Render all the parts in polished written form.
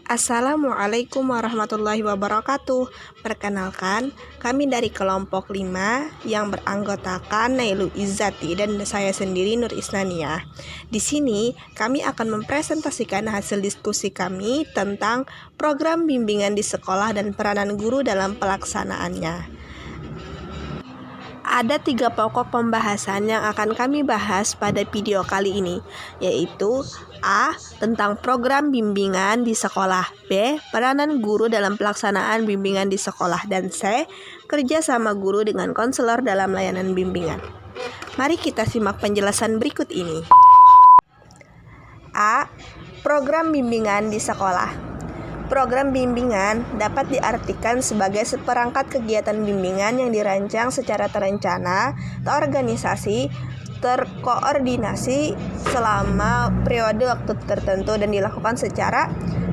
Assalamualaikum warahmatullahi wabarakatuh. Perkenalkan, kami dari kelompok 5 yang beranggotakan Nailu Izzati dan saya sendiri Nur Isnaniah. Di sini kami akan mempresentasikan hasil diskusi kami tentang program bimbingan di sekolah dan peranan guru dalam pelaksanaannya. Ada 3 pokok pembahasan yang akan kami bahas pada video kali ini, yaitu A. Tentang program bimbingan di sekolah, B. Peranan guru dalam pelaksanaan bimbingan di sekolah, dan C. Kerja sama guru dengan konselor dalam layanan bimbingan. Mari kita simak penjelasan berikut ini. A. Program bimbingan di sekolah. Program bimbingan dapat diartikan sebagai seperangkat kegiatan bimbingan yang dirancang secara terencana, terorganisasi, terkoordinasi selama periode waktu tertentu dan dilakukan secara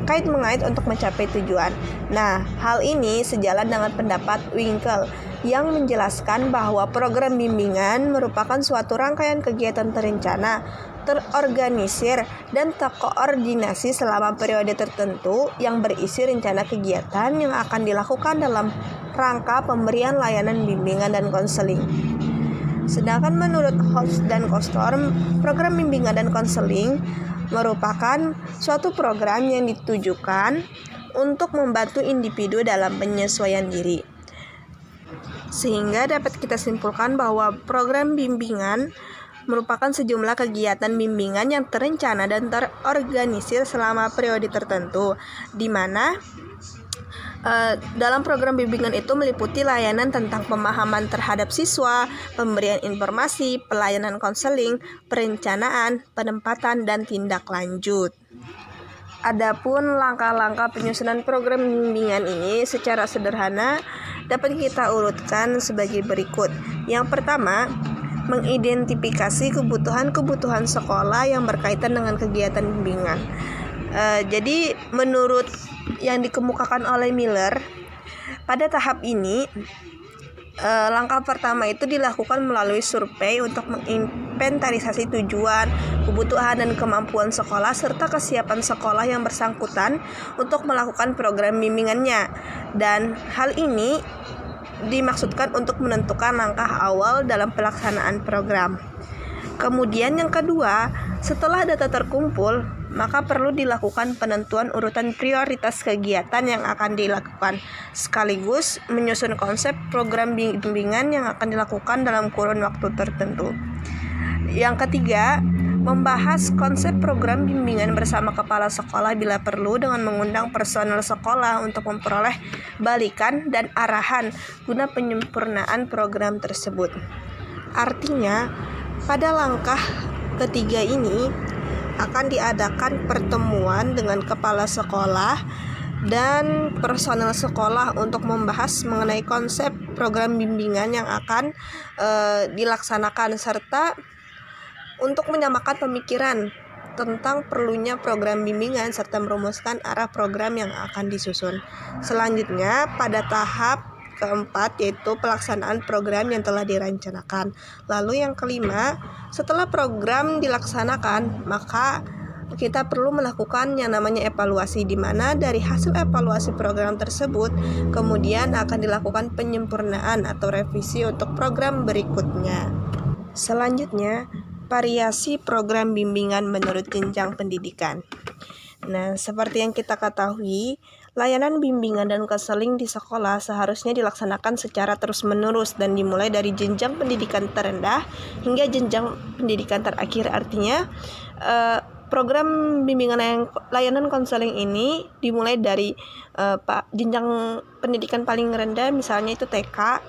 kait-mengait untuk mencapai tujuan. Nah, hal ini sejalan dengan pendapat Winkel yang menjelaskan bahwa program bimbingan merupakan suatu rangkaian kegiatan terencana, terorganisir, dan terkoordinasi selama periode tertentu yang berisi rencana kegiatan yang akan dilakukan dalam rangka pemberian layanan bimbingan dan konseling. Sedangkan menurut Host dan Kostorm, program bimbingan dan konseling merupakan suatu program yang ditujukan untuk membantu individu dalam penyesuaian diri. Sehingga dapat kita simpulkan bahwa program bimbingan merupakan sejumlah kegiatan bimbingan yang terencana dan terorganisir selama periode tertentu, di mana dalam program bimbingan itu meliputi layanan tentang pemahaman terhadap siswa, pemberian informasi, pelayanan konseling, perencanaan, penempatan, dan tindak lanjut. Adapun langkah-langkah penyusunan program bimbingan ini secara sederhana dapat kita urutkan sebagai berikut. Yang pertama, mengidentifikasi kebutuhan-kebutuhan sekolah yang berkaitan dengan kegiatan bimbingan. Jadi menurut yang dikemukakan oleh Miller, pada tahap ini langkah pertama itu dilakukan melalui survei untuk menginventarisasi tujuan, kebutuhan, dan kemampuan sekolah serta kesiapan sekolah yang bersangkutan untuk melakukan program bimbingannya. Dan hal ini dimaksudkan untuk menentukan langkah awal dalam pelaksanaan program. Kemudian yang kedua, setelah data terkumpul, maka perlu dilakukan penentuan urutan prioritas kegiatan yang akan dilakukan, sekaligus menyusun konsep program bimbingan yang akan dilakukan dalam kurun waktu tertentu. Yang ketiga, membahas konsep program bimbingan bersama kepala sekolah bila perlu dengan mengundang personel sekolah untuk memperoleh balikan dan arahan guna penyempurnaan program tersebut. Artinya, pada langkah ketiga ini akan diadakan pertemuan dengan kepala sekolah dan personel sekolah untuk membahas mengenai konsep program bimbingan yang akan dilaksanakan serta untuk menyamakan pemikiran tentang perlunya program bimbingan serta merumuskan arah program yang akan disusun. Selanjutnya, pada tahap keempat yaitu pelaksanaan program yang telah dirancanakan. Lalu yang kelima, setelah program dilaksanakan, maka kita perlu melakukan yang namanya evaluasi, di mana dari hasil evaluasi program tersebut kemudian akan dilakukan penyempurnaan atau revisi untuk program berikutnya. Selanjutnya, variasi program bimbingan menurut jenjang pendidikan. Nah, seperti yang kita ketahui, layanan bimbingan dan konseling di sekolah seharusnya dilaksanakan secara terus-menerus dan dimulai dari jenjang pendidikan terendah hingga jenjang pendidikan terakhir. Artinya, program bimbingan layanan konseling ini dimulai dari jenjang pendidikan paling rendah, misalnya itu TK,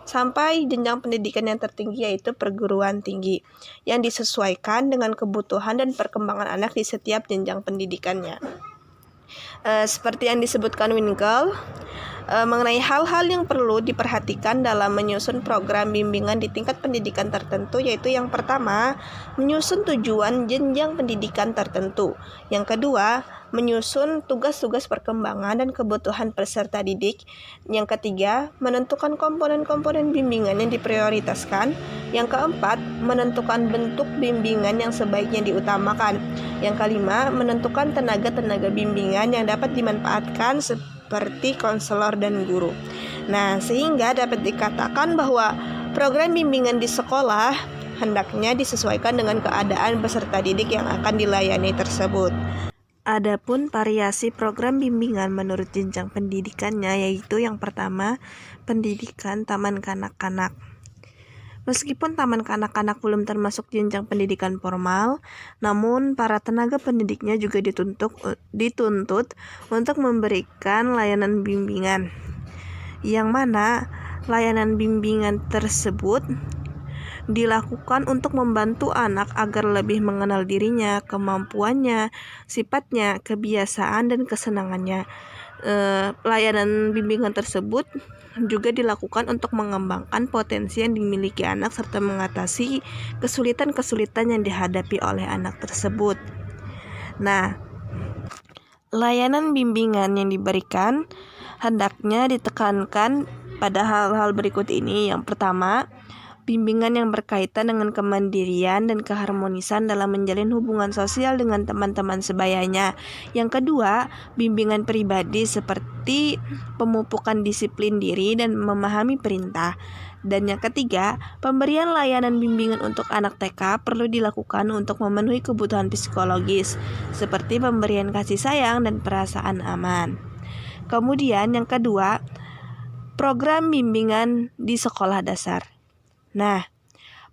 sampai jenjang pendidikan yang tertinggi yaitu perguruan tinggi, yang disesuaikan dengan kebutuhan dan perkembangan anak di setiap jenjang pendidikannya. Seperti yang disebutkan Winkel, mengenai hal-hal yang perlu diperhatikan dalam menyusun program bimbingan di tingkat pendidikan tertentu, yaitu yang pertama, menyusun tujuan jenjang pendidikan tertentu. Yang kedua, menyusun tugas-tugas perkembangan dan kebutuhan peserta didik. Yang ketiga, menentukan komponen-komponen bimbingan yang diprioritaskan. Yang keempat, menentukan bentuk bimbingan yang sebaiknya diutamakan. Yang kelima, menentukan tenaga-tenaga bimbingan yang dapat dimanfaatkan seperti konselor dan guru. Nah, sehingga dapat dikatakan bahwa program bimbingan di sekolah hendaknya disesuaikan dengan keadaan peserta didik yang akan dilayani tersebut. Adapun variasi program bimbingan menurut jenjang pendidikannya, yaitu yang pertama, pendidikan taman kanak-kanak. Meskipun taman kanak-kanak belum termasuk jenjang pendidikan formal, namun para tenaga pendidiknya juga dituntut untuk memberikan layanan bimbingan, yang mana layanan bimbingan tersebut dilakukan untuk membantu anak agar lebih mengenal dirinya, kemampuannya, sifatnya, kebiasaan, dan kesenangannya. Layanan bimbingan tersebut juga dilakukan untuk mengembangkan potensi yang dimiliki anak serta mengatasi kesulitan-kesulitan yang dihadapi oleh anak tersebut. Nah, layanan bimbingan yang diberikan hendaknya ditekankan pada hal-hal berikut ini. Yang pertama, bimbingan yang berkaitan dengan kemandirian dan keharmonisan dalam menjalin hubungan sosial dengan teman-teman sebayanya. Yang kedua, bimbingan pribadi seperti pemupukan disiplin diri dan memahami perintah. Dan yang ketiga, pemberian layanan bimbingan untuk anak TK perlu dilakukan untuk memenuhi kebutuhan psikologis, seperti pemberian kasih sayang dan perasaan aman. Kemudian yang kedua, program bimbingan di sekolah dasar. Nah,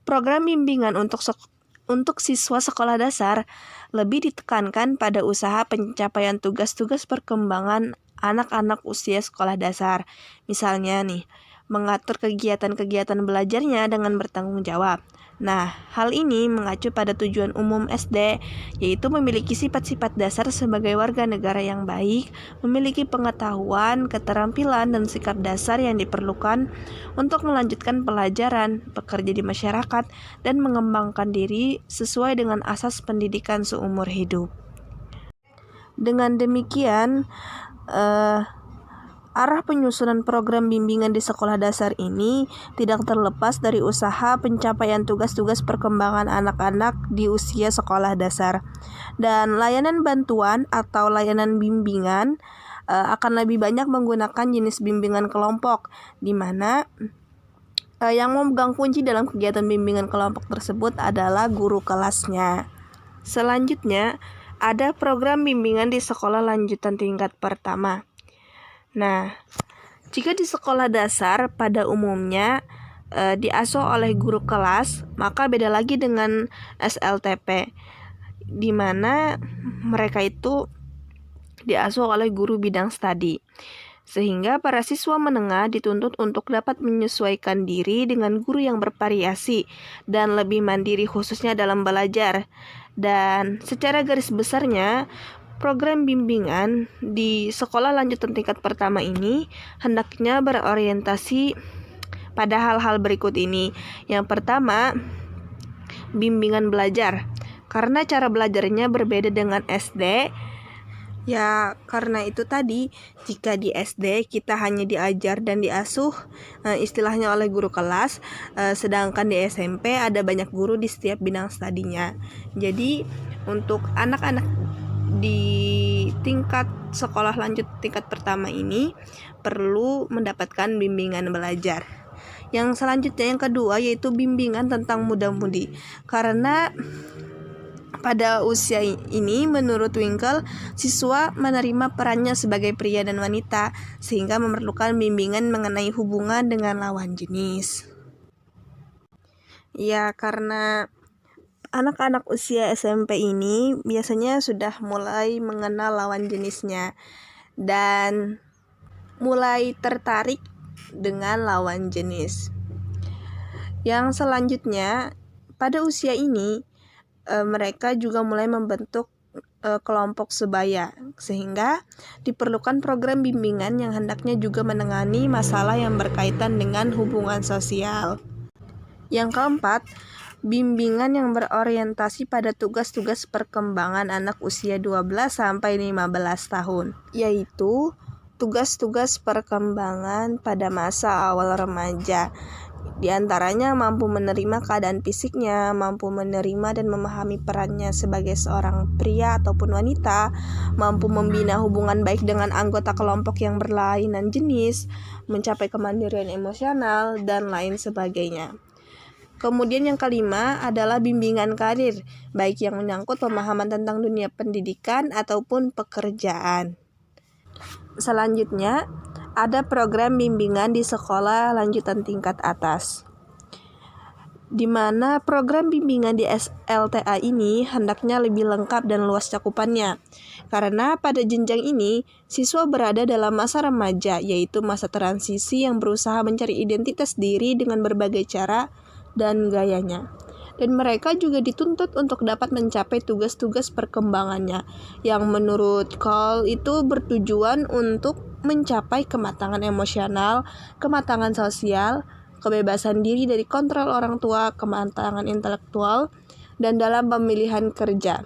program bimbingan untuk siswa sekolah dasar lebih ditekankan pada usaha pencapaian tugas-tugas perkembangan anak-anak usia sekolah dasar. Misalnya nih, mengatur kegiatan-kegiatan belajarnya dengan bertanggung jawab. Nah, hal ini mengacu pada tujuan umum SD, yaitu memiliki sifat-sifat dasar sebagai warga negara yang baik, memiliki pengetahuan, keterampilan, dan sikap dasar yang diperlukan untuk melanjutkan pelajaran, bekerja di masyarakat, dan mengembangkan diri sesuai dengan asas pendidikan seumur hidup. Dengan demikian, arah penyusunan program bimbingan di sekolah dasar ini tidak terlepas dari usaha pencapaian tugas-tugas perkembangan anak-anak di usia sekolah dasar. Dan layanan bantuan atau layanan bimbingan akan lebih banyak menggunakan jenis bimbingan kelompok, di mana yang memegang kunci dalam kegiatan bimbingan kelompok tersebut adalah guru kelasnya. Selanjutnya, ada program bimbingan di sekolah lanjutan tingkat pertama. Nah, jika di sekolah dasar pada umumnya diasuh oleh guru kelas, maka beda lagi dengan SLTP, di mana mereka itu diasuh oleh guru bidang studi. Sehingga para siswa menengah dituntut untuk dapat menyesuaikan diri dengan guru yang bervariasi dan lebih mandiri khususnya dalam belajar. Dan secara garis besarnya, program bimbingan di sekolah lanjutan tingkat pertama ini hendaknya berorientasi pada hal-hal berikut ini. Yang pertama, bimbingan belajar. Karena cara belajarnya berbeda dengan SD, ya karena itu tadi, jika di SD kita hanya diajar dan diasuh istilahnya oleh guru kelas, sedangkan di SMP ada banyak guru di setiap bidang studinya. Jadi untuk anak-anak di tingkat sekolah lanjut tingkat pertama ini perlu mendapatkan bimbingan belajar. Yang selanjutnya, yang kedua, yaitu bimbingan tentang muda-mudi. Karena pada usia ini menurut Winkel, siswa menerima perannya sebagai pria dan wanita, sehingga memerlukan bimbingan mengenai hubungan dengan lawan jenis. Ya, karena anak-anak usia SMP ini biasanya sudah mulai mengenal lawan jenisnya dan mulai tertarik dengan lawan jenis. Yang selanjutnya, pada usia ini mereka juga mulai membentuk kelompok sebaya, sehingga diperlukan program bimbingan yang hendaknya juga menangani masalah yang berkaitan dengan hubungan sosial. Yang keempat, bimbingan yang berorientasi pada tugas-tugas perkembangan anak usia 12 sampai 15 tahun, yaitu tugas-tugas perkembangan pada masa awal remaja. Di antaranya mampu menerima keadaan fisiknya, mampu menerima dan memahami perannya sebagai seorang pria ataupun wanita, mampu membina hubungan baik dengan anggota kelompok yang berlainan jenis, mencapai kemandirian emosional, dan lain sebagainya. Kemudian yang kelima adalah bimbingan karir, baik yang menyangkut pemahaman tentang dunia pendidikan ataupun pekerjaan. Selanjutnya, ada program bimbingan di sekolah lanjutan tingkat atas, di mana program bimbingan di SLTA ini hendaknya lebih lengkap dan luas cakupannya. Karena pada jenjang ini, siswa berada dalam masa remaja, yaitu masa transisi yang berusaha mencari identitas diri dengan berbagai cara dan gayanya. Dan mereka juga dituntut untuk dapat mencapai tugas-tugas perkembangannya yang menurut Cole itu bertujuan untuk mencapai kematangan emosional, kematangan sosial, kebebasan diri dari kontrol orang tua, kematangan intelektual, dan dalam pemilihan kerja.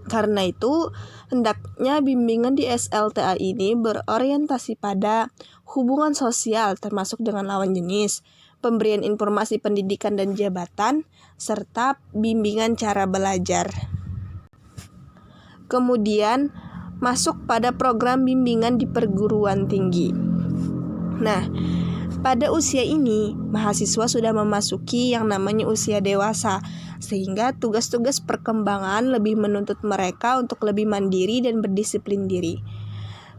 Karena itu, hendaknya bimbingan di SLTA ini berorientasi pada hubungan sosial termasuk dengan lawan jenis, pemberian informasi pendidikan dan jabatan, serta bimbingan cara belajar. Kemudian, masuk pada program bimbingan di perguruan tinggi. Nah, pada usia ini, mahasiswa sudah memasuki yang namanya usia dewasa, sehingga tugas-tugas perkembangan lebih menuntut mereka untuk lebih mandiri dan berdisiplin diri.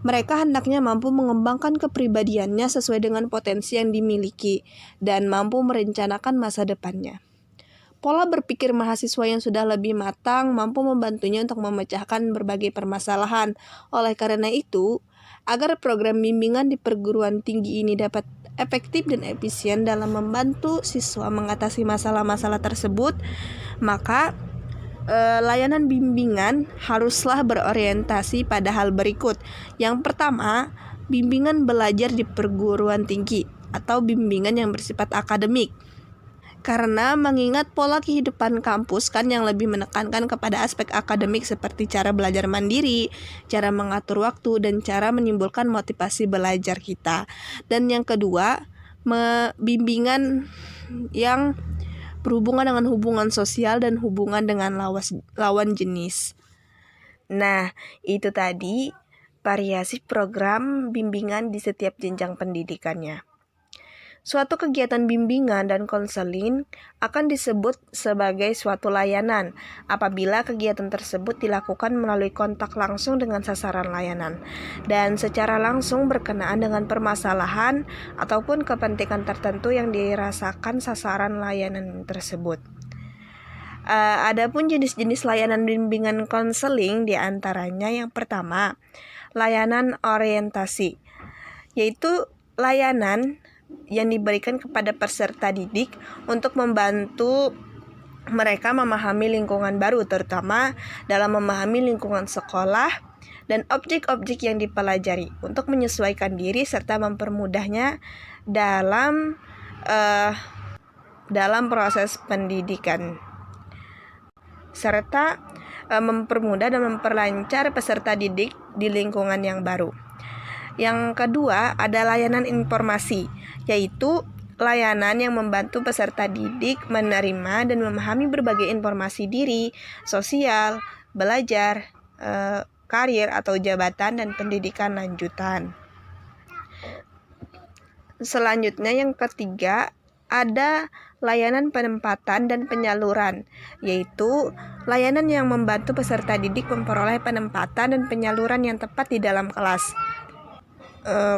Mereka hendaknya mampu mengembangkan kepribadiannya sesuai dengan potensi yang dimiliki dan mampu merencanakan masa depannya. Pola berpikir mahasiswa yang sudah lebih matang mampu membantunya untuk memecahkan berbagai permasalahan. Oleh karena itu, agar program bimbingan di perguruan tinggi ini dapat efektif dan efisien dalam membantu siswa mengatasi masalah-masalah tersebut, maka layanan bimbingan haruslah berorientasi pada hal berikut. Yang pertama, bimbingan belajar di perguruan tinggi atau bimbingan yang bersifat akademik. Karena mengingat pola kehidupan kampus kan yang lebih menekankan kepada aspek akademik seperti cara belajar mandiri, cara mengatur waktu, dan cara menimbulkan motivasi belajar kita. Dan yang kedua, bimbingan yang berhubungan dengan hubungan sosial dan hubungan dengan lawan jenis. Nah, itu tadi variasi program bimbingan di setiap jenjang pendidikannya. Suatu kegiatan bimbingan dan konseling akan disebut sebagai suatu layanan apabila kegiatan tersebut dilakukan melalui kontak langsung dengan sasaran layanan dan secara langsung berkenaan dengan permasalahan ataupun kepentingan tertentu yang dirasakan sasaran layanan tersebut. Adapun jenis-jenis layanan bimbingan konseling diantaranya yang pertama, layanan orientasi, yaitu layanan yang diberikan kepada peserta didik untuk membantu mereka memahami lingkungan baru, terutama dalam memahami lingkungan sekolah dan objek-objek yang dipelajari untuk menyesuaikan diri serta mempermudahnya dalam proses pendidikan, serta mempermudah dan memperlancar peserta didik di lingkungan yang baru. Yang kedua ada layanan informasi, yaitu layanan yang membantu peserta didik menerima dan memahami berbagai informasi diri, sosial, belajar, karir atau jabatan dan pendidikan lanjutan. Selanjutnya yang ketiga ada layanan penempatan dan penyaluran, yaitu layanan yang membantu peserta didik memperoleh penempatan dan penyaluran yang tepat di dalam kelas,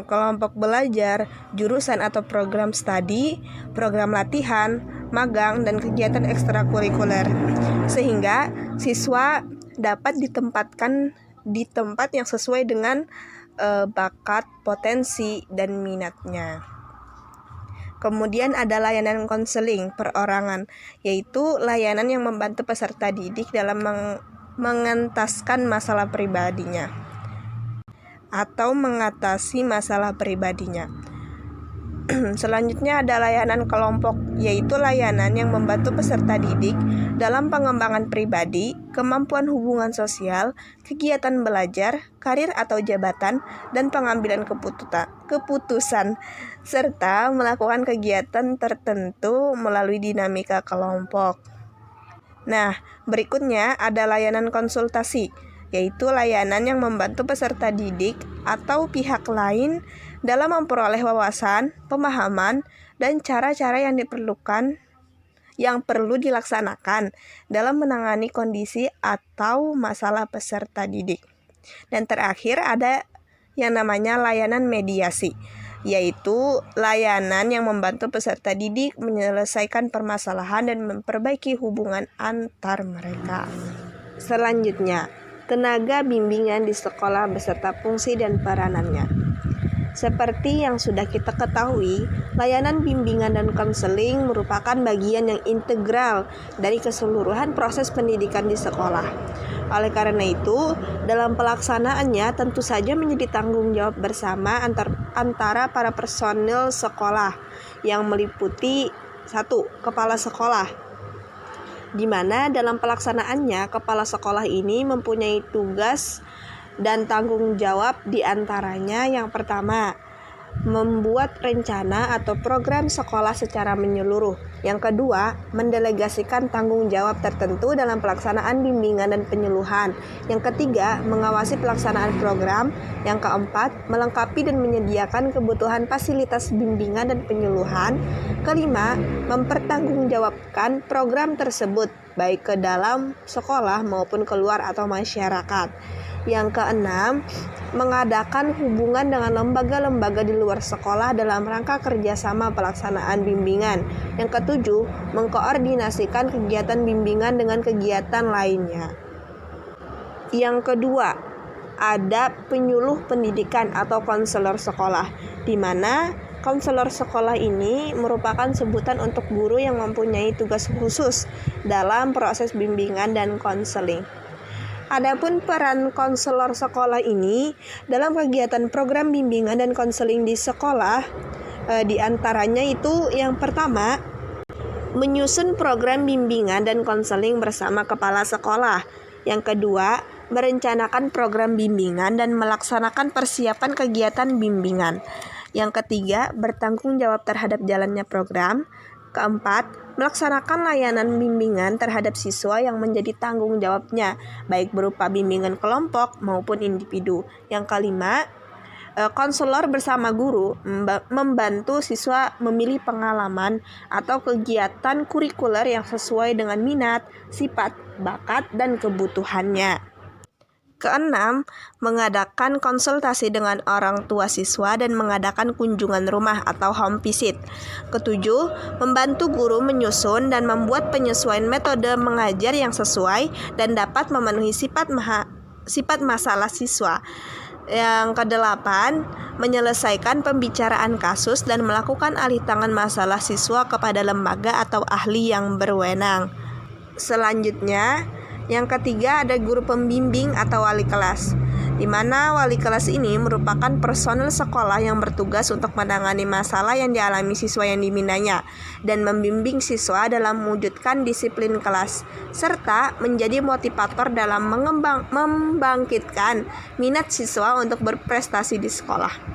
kelompok belajar, jurusan atau program studi, program latihan, magang, dan kegiatan ekstrakurikuler, sehingga siswa dapat ditempatkan di tempat yang sesuai dengan bakat, potensi, dan minatnya. Kemudian ada layanan konseling perorangan, yaitu layanan yang membantu peserta didik dalam mengentaskan masalah pribadinya atau mengatasi masalah pribadinya. Selanjutnya ada layanan kelompok, yaitu layanan yang membantu peserta didik dalam pengembangan pribadi, kemampuan hubungan sosial, kegiatan belajar, karir atau jabatan, dan pengambilan keputusan, serta melakukan kegiatan tertentu melalui dinamika kelompok. Nah, berikutnya ada layanan konsultasi, yaitu layanan yang membantu peserta didik atau pihak lain dalam memperoleh wawasan, pemahaman, dan cara-cara yang perlu dilaksanakan dalam menangani kondisi atau masalah peserta didik. Dan terakhir ada yang namanya layanan mediasi, yaitu layanan yang membantu peserta didik menyelesaikan permasalahan dan memperbaiki hubungan antar mereka. Selanjutnya, tenaga bimbingan di sekolah beserta fungsi dan peranannya. Seperti yang sudah kita ketahui, layanan bimbingan dan konseling merupakan bagian yang integral dari keseluruhan proses pendidikan di sekolah. Oleh karena itu, dalam pelaksanaannya tentu saja menjadi tanggung jawab bersama antara para personil sekolah yang meliputi 1. Kepala sekolah, di mana dalam pelaksanaannya kepala sekolah ini mempunyai tugas dan tanggung jawab, di antaranya yang pertama, membuat rencana atau program sekolah secara menyeluruh. Yang kedua, mendelegasikan tanggung jawab tertentu dalam pelaksanaan bimbingan dan penyuluhan. Yang ketiga, mengawasi pelaksanaan program. Yang keempat, melengkapi dan menyediakan kebutuhan fasilitas bimbingan dan penyuluhan. Kelima, mempertanggungjawabkan program tersebut baik ke dalam sekolah maupun keluar atau masyarakat. Yang keenam, mengadakan hubungan dengan lembaga-lembaga di luar sekolah dalam rangka kerjasama pelaksanaan bimbingan. Yang ketujuh, mengkoordinasikan kegiatan bimbingan dengan kegiatan lainnya. Yang kedua, ada penyuluh pendidikan atau konselor sekolah, di mana konselor sekolah ini merupakan sebutan untuk guru yang mempunyai tugas khusus dalam proses bimbingan dan konseling. Adapun peran konselor sekolah ini dalam kegiatan program bimbingan dan konseling di sekolah, di antaranya itu yang pertama, menyusun program bimbingan dan konseling bersama kepala sekolah. Yang kedua, merencanakan program bimbingan dan melaksanakan persiapan kegiatan bimbingan. Yang ketiga, bertanggung jawab terhadap jalannya program. Keempat, melaksanakan layanan bimbingan terhadap siswa yang menjadi tanggung jawabnya, baik berupa bimbingan kelompok maupun individu. Yang kelima, konselor bersama guru membantu siswa memilih pengalaman atau kegiatan kurikuler yang sesuai dengan minat, sifat, bakat, dan kebutuhannya. Keenam, mengadakan konsultasi dengan orang tua siswa dan mengadakan kunjungan rumah atau home visit. Ketujuh, membantu guru menyusun dan membuat penyesuaian metode mengajar yang sesuai dan dapat memenuhi sifat masalah siswa. Yang kedelapan, menyelesaikan pembicaraan kasus dan melakukan alih tangan masalah siswa kepada lembaga atau ahli yang berwenang. Selanjutnya, yang ketiga ada guru pembimbing atau wali kelas, di mana wali kelas ini merupakan personel sekolah yang bertugas untuk menangani masalah yang dialami siswa yang diminanya dan membimbing siswa dalam mewujudkan disiplin kelas, serta menjadi motivator dalam membangkitkan minat siswa untuk berprestasi di sekolah.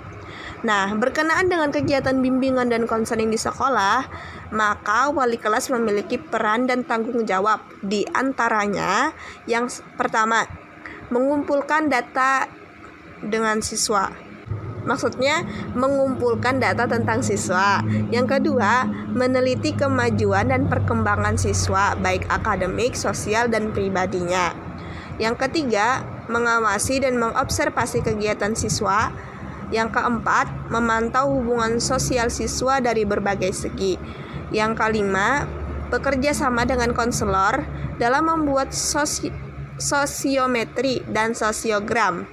Nah, berkenaan dengan kegiatan bimbingan dan konseling di sekolah, maka wali kelas memiliki peran dan tanggung jawab. Di antaranya, yang pertama, mengumpulkan data dengan siswa. Maksudnya, mengumpulkan data tentang siswa. Yang kedua, meneliti kemajuan dan perkembangan siswa, baik akademik, sosial, dan pribadinya. Yang ketiga, mengawasi dan mengobservasi kegiatan siswa. Yang keempat, memantau hubungan sosial siswa dari berbagai segi. Yang kelima, bekerja sama dengan konselor dalam membuat sosiometri dan sosiogram.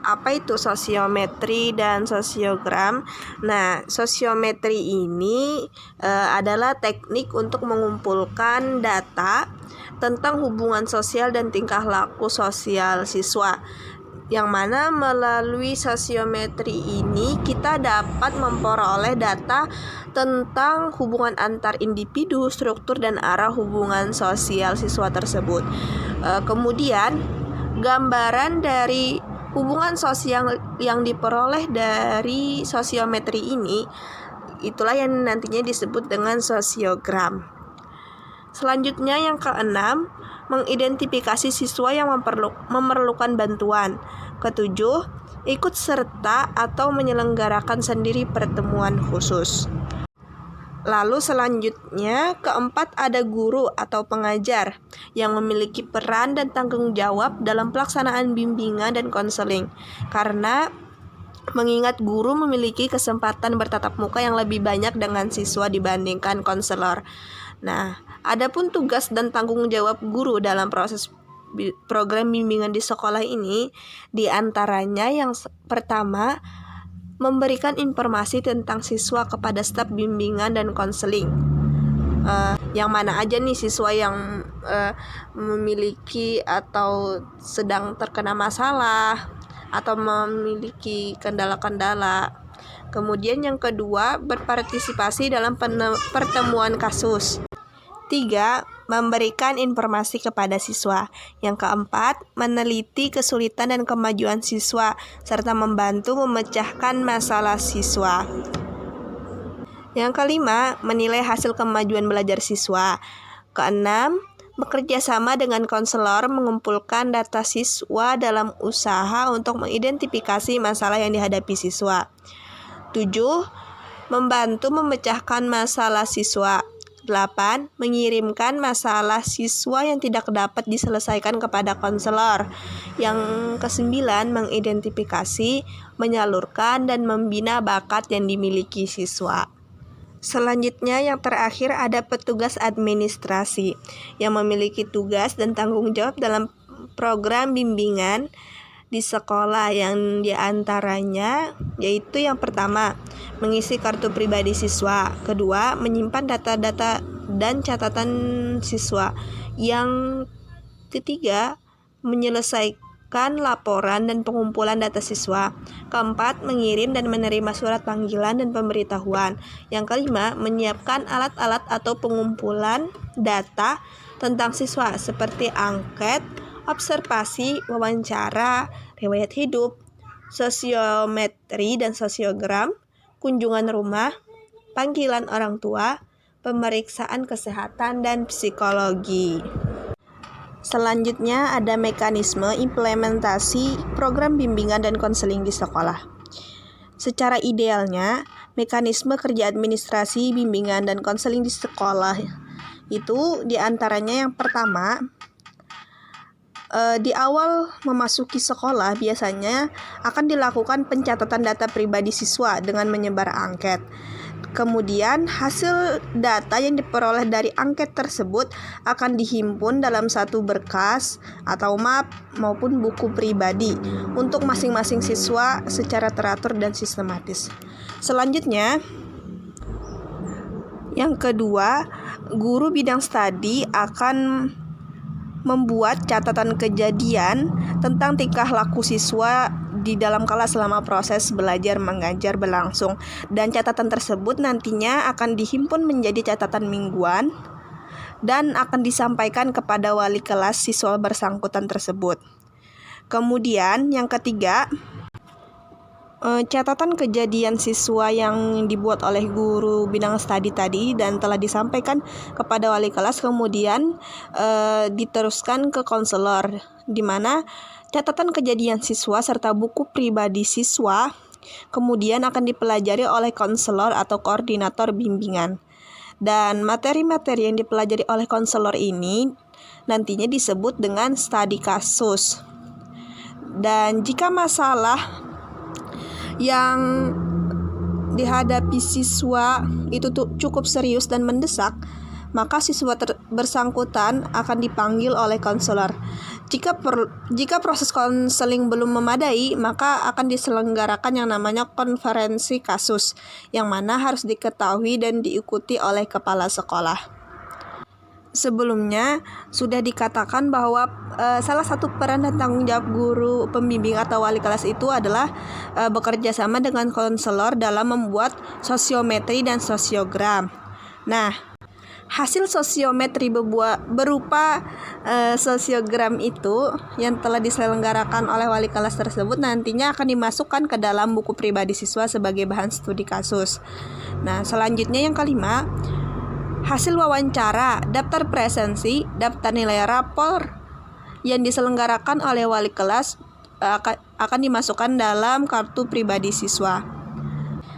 Apa itu sosiometri dan sosiogram? Nah, sosiometri ini adalah teknik untuk mengumpulkan data tentang hubungan sosial dan tingkah laku sosial siswa. yang mana melalui sosiometri ini kita dapat memperoleh data tentang hubungan antar individu, struktur, dan arah hubungan sosial siswa tersebut. Kemudian gambaran dari hubungan sosial yang diperoleh dari sosiometri ini itulah yang nantinya disebut dengan sosiogram. Selanjutnya yang keenam, mengidentifikasi siswa yang memerlukan bantuan. Ketujuh, ikut serta atau menyelenggarakan sendiri pertemuan khusus. Lalu selanjutnya, keempat, ada guru atau pengajar yang memiliki peran dan tanggung jawab dalam pelaksanaan bimbingan dan konseling. Karena mengingat guru memiliki kesempatan bertatap muka yang lebih banyak dengan siswa dibandingkan konselor. Nah, adapun tugas dan tanggung jawab guru dalam proses program bimbingan di sekolah ini, diantaranya yang pertama, memberikan informasi tentang siswa kepada staf bimbingan dan konseling. Yang mana aja nih siswa yang memiliki atau sedang terkena masalah atau memiliki kendala-kendala. Kemudian yang kedua, berpartisipasi dalam pertemuan kasus. 3. Memberikan informasi kepada siswa. Yang keempat, meneliti kesulitan dan kemajuan siswa serta membantu memecahkan masalah siswa. Yang kelima, menilai hasil kemajuan belajar siswa. Keenam, bekerja sama dengan konselor mengumpulkan data siswa dalam usaha untuk mengidentifikasi masalah yang dihadapi siswa. 7. Membantu memecahkan masalah siswa. 8. Mengirimkan masalah siswa yang tidak dapat diselesaikan kepada konselor. Yang ke-9, mengidentifikasi, menyalurkan, dan membina bakat yang dimiliki siswa. Selanjutnya yang terakhir ada petugas administrasi yang memiliki tugas dan tanggung jawab dalam program bimbingan di sekolah, yang diantaranya yaitu yang pertama, mengisi kartu pribadi siswa. Kedua, menyimpan data-data dan catatan siswa. Yang ketiga, menyelesaikan laporan dan pengumpulan data siswa. Keempat, mengirim dan menerima surat panggilan dan pemberitahuan. Yang kelima, menyiapkan alat-alat atau pengumpulan data tentang siswa seperti angket, observasi, wawancara, riwayat hidup, sosiometri dan sosiogram, kunjungan rumah, panggilan orang tua, pemeriksaan kesehatan, dan psikologi. Selanjutnya ada mekanisme implementasi program bimbingan dan konseling di sekolah. Secara idealnya, mekanisme kerja administrasi, bimbingan, dan konseling di sekolah itu diantaranya yang pertama, di awal memasuki sekolah biasanya akan dilakukan pencatatan data pribadi siswa dengan menyebar angket. Kemudian hasil data yang diperoleh dari angket tersebut akan dihimpun dalam satu berkas atau map maupun buku pribadi untuk masing-masing siswa secara teratur dan sistematis. Selanjutnya, yang kedua, guru bidang studi akan membuat catatan kejadian tentang tingkah laku siswa di dalam kelas selama proses belajar mengajar berlangsung, dan catatan tersebut nantinya akan dihimpun menjadi catatan mingguan dan akan disampaikan kepada wali kelas siswa bersangkutan tersebut. Kemudian yang ketiga, catatan kejadian siswa yang dibuat oleh guru bidang studi tadi dan telah disampaikan kepada wali kelas kemudian diteruskan ke konselor, di mana catatan kejadian siswa serta buku pribadi siswa kemudian akan dipelajari oleh konselor atau koordinator bimbingan. Dan materi-materi yang dipelajari oleh konselor ini nantinya disebut dengan studi kasus. Dan jika masalah yang dihadapi siswa itu cukup serius dan mendesak, maka siswa bersangkutan akan dipanggil oleh konselor. Jika proses konseling belum memadai, maka akan diselenggarakan yang namanya konferensi kasus, yang mana harus diketahui dan diikuti oleh kepala sekolah. Sebelumnya sudah dikatakan bahwa salah satu peran dan tanggung jawab guru pembimbing atau wali kelas itu adalah bekerja sama dengan konselor dalam membuat sosiometri dan sosiogram. Nah, hasil sosiometri berupa sosiogram itu yang telah diselenggarakan oleh wali kelas tersebut nantinya akan dimasukkan ke dalam buku pribadi siswa sebagai bahan studi kasus. Nah, selanjutnya yang kelima, hasil wawancara, daftar presensi, daftar nilai rapor yang diselenggarakan oleh wali kelas akan dimasukkan dalam kartu pribadi siswa.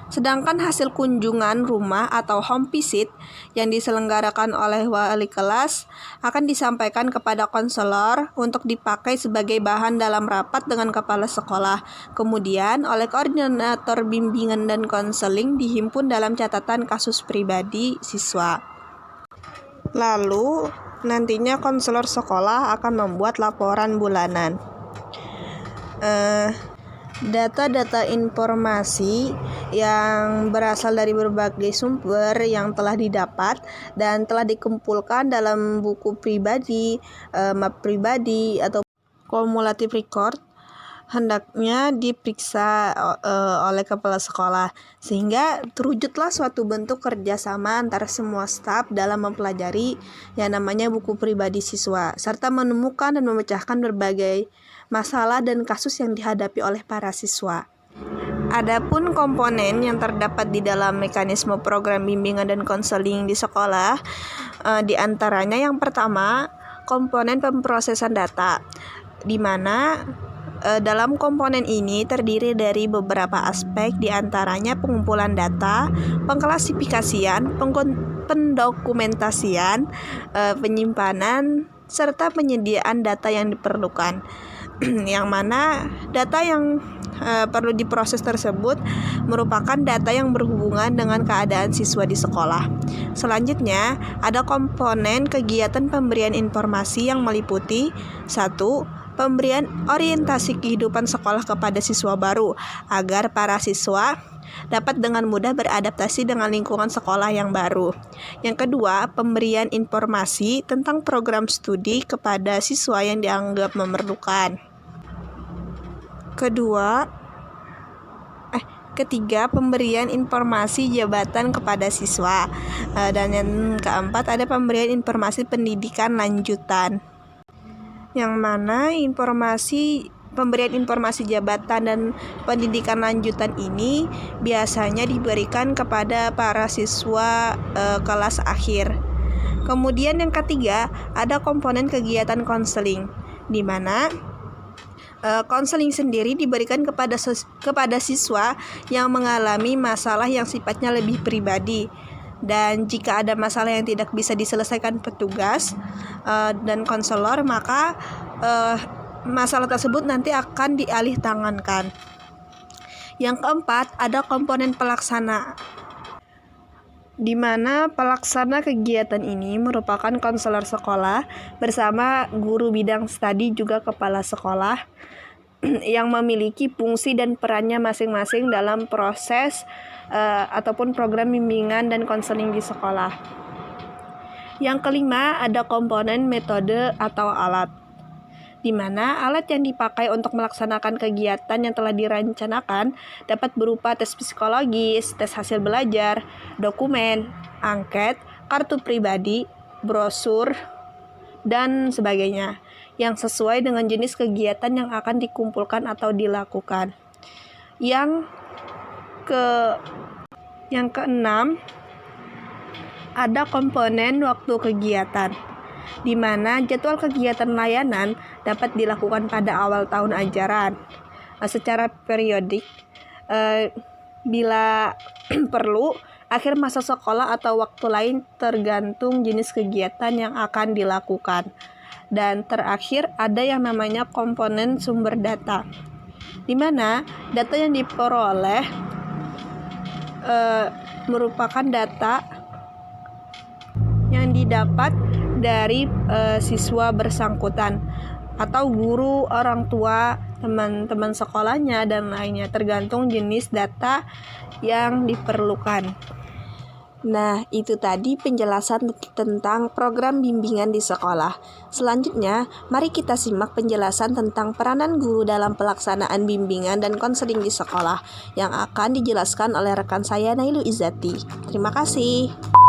Sedangkan hasil kunjungan rumah atau home visit yang diselenggarakan oleh wali kelas akan disampaikan kepada konselor untuk dipakai sebagai bahan dalam rapat dengan kepala sekolah. Kemudian oleh koordinator bimbingan dan konseling dihimpun dalam catatan kasus pribadi siswa. Lalu nantinya konselor sekolah akan membuat laporan bulanan. Data-data informasi yang berasal dari berbagai sumber yang telah didapat dan telah dikumpulkan dalam buku pribadi, map pribadi atau cumulative record hendaknya diperiksa oleh kepala sekolah sehingga terwujudlah suatu bentuk kerjasama antara semua staf dalam mempelajari yang namanya buku pribadi siswa serta menemukan dan memecahkan berbagai masalah dan kasus yang dihadapi oleh para siswa. Adapun komponen yang terdapat di dalam mekanisme program bimbingan dan konseling di sekolah, di antaranya yang pertama, komponen pemrosesan data, di mana dalam komponen ini terdiri dari beberapa aspek, di antaranya pengumpulan data, pengklasifikasian, pendokumentasian, penyimpanan, serta penyediaan data yang diperlukan. Yang mana data yang perlu diproses tersebut merupakan data yang berhubungan dengan keadaan siswa di sekolah. Selanjutnya, ada komponen kegiatan pemberian informasi yang meliputi 1. Pemberian orientasi kehidupan sekolah kepada siswa baru agar para siswa dapat dengan mudah beradaptasi dengan lingkungan sekolah yang baru. Yang kedua, pemberian informasi tentang program studi kepada siswa yang dianggap memerlukan. Ketiga, pemberian informasi jabatan kepada siswa. Dan yang keempat, ada pemberian informasi pendidikan lanjutan. Yang mana pemberian informasi jabatan dan pendidikan lanjutan ini biasanya diberikan kepada para siswa kelas akhir. Kemudian yang ketiga, ada komponen kegiatan konseling, di mana konseling sendiri diberikan kepada siswa yang mengalami masalah yang sifatnya lebih pribadi. Dan jika ada masalah yang tidak bisa diselesaikan petugas dan konselor, maka masalah tersebut nanti akan dialih tangankan. Yang keempat, ada komponen pelaksana, di mana pelaksana kegiatan ini merupakan konselor sekolah bersama guru bidang studi juga kepala sekolah yang memiliki fungsi dan perannya masing-masing dalam proses ataupun program bimbingan dan konseling di sekolah. Yang kelima, ada komponen metode atau alat, di mana alat yang dipakai untuk melaksanakan kegiatan yang telah direncanakan dapat berupa tes psikologis, tes hasil belajar, dokumen, angket, kartu pribadi, brosur, dan sebagainya, yang sesuai dengan jenis kegiatan yang akan dikumpulkan atau dilakukan. Yang keenam, ada komponen waktu kegiatan, di mana jadwal kegiatan layanan dapat dilakukan pada awal tahun ajaran secara periodik bila perlu akhir masa sekolah atau waktu lain tergantung jenis kegiatan yang akan dilakukan. Dan terakhir ada yang namanya komponen sumber data, di mana data yang diperoleh merupakan data yang didapat dari siswa bersangkutan atau guru, orang tua, teman-teman sekolahnya, dan lainnya, tergantung jenis data yang diperlukan. Nah, itu tadi penjelasan tentang program bimbingan di sekolah. Selanjutnya, mari kita simak penjelasan tentang peranan guru dalam pelaksanaan bimbingan dan konseling di sekolah yang akan dijelaskan oleh rekan saya Nailu Izzati. Terima kasih.